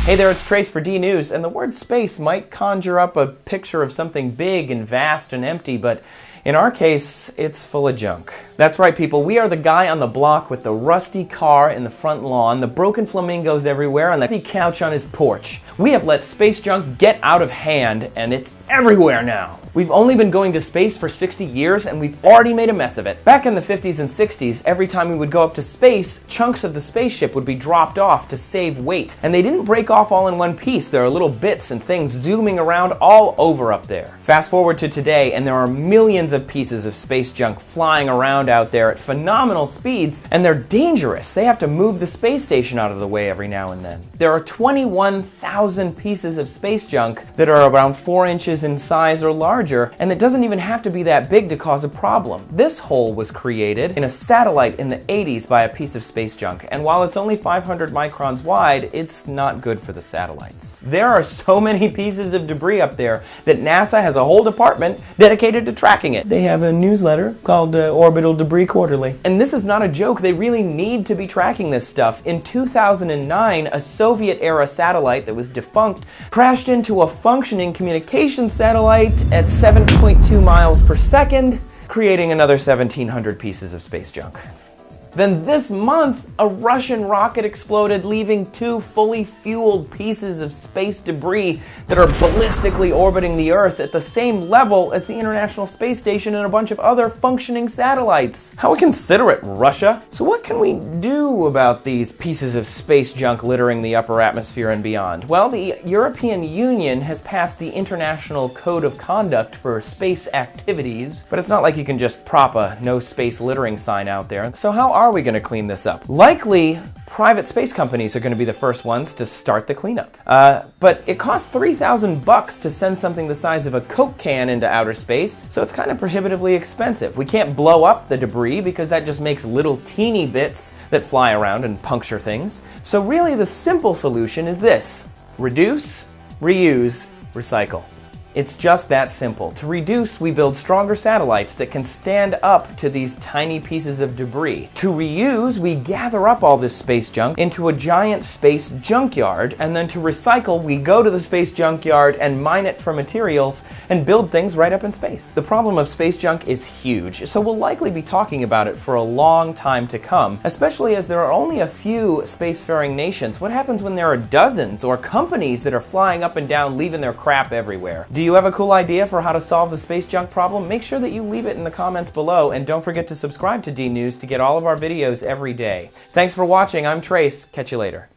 Hey there, it's Trace for D News, and the word space might conjure up a picture of something big and vast and empty, but in our case, it's full of junk. That's right, people. We are the guy on the block with the rusty car in the front lawn, the broken flamingos everywhere, and the heavy couch on his porch. We have let space junk get out of hand, and it's everywhere now. We've only been going to space for 60 years, and we've already made a mess of it. Back in the 50s and 60s, every time we would go up to space, chunks of the spaceship would be dropped off to save weight. And they didn't break off all in one piece. There are little bits and things zooming around all over up there. Fast forward to today, and there are millions of pieces of space junk flying around out there at phenomenal speeds, and they're dangerous. They have to move the space station out of the way every now and then. There are 21,000 pieces of space junk that are around 4 inches in size or larger, and it doesn't even have to be that big to cause a problem. This hole was created in a satellite in the 80s by a piece of space junk, and while it's only 500 microns wide, it's not good for the satellites. There are so many pieces of debris up there that NASA has a whole department dedicated to tracking it. They have a newsletter called Orbital Debris Quarterly. And this is not a joke, they really need to be tracking this stuff. In 2009, a Soviet-era satellite that was defunct crashed into a functioning communications satellite at 7.2 miles per second, creating another 1,700 pieces of space junk. Then this month, a Russian rocket exploded, leaving 2 fully fueled pieces of space debris that are ballistically orbiting the Earth at the same level as the International Space Station and a bunch of other functioning satellites. How inconsiderate, Russia! So what can we do about these pieces of space junk littering the upper atmosphere and beyond? Well, the European Union has passed the International Code of Conduct for Space Activities, but it's not like you can just prop a no space littering sign out there. So how are we going to clean this up? Likely, private space companies are going to be the first ones to start the cleanup. But it costs $3,000 to send something the size of a Coke can into outer space, so it's kind of prohibitively expensive. We can't blow up the debris because that just makes little teeny bits that fly around and puncture things. So really the simple solution is this: reduce, reuse, recycle. It's just that simple. To reduce, we build stronger satellites that can stand up to these tiny pieces of debris. To reuse, we gather up all this space junk into a giant space junkyard, and then to recycle, we go to the space junkyard and mine it for materials and build things right up in space. The problem of space junk is huge, so we'll likely be talking about it for a long time to come, especially as there are only a few spacefaring nations. What happens when there are dozens or companies that are flying up and down, leaving their crap everywhere? Do you have a cool idea for how to solve the space junk problem? Make sure that you leave it in the comments below, and don't forget to subscribe to D News to get all of our videos every day. Thanks for watching. I'm Trace. Catch you later.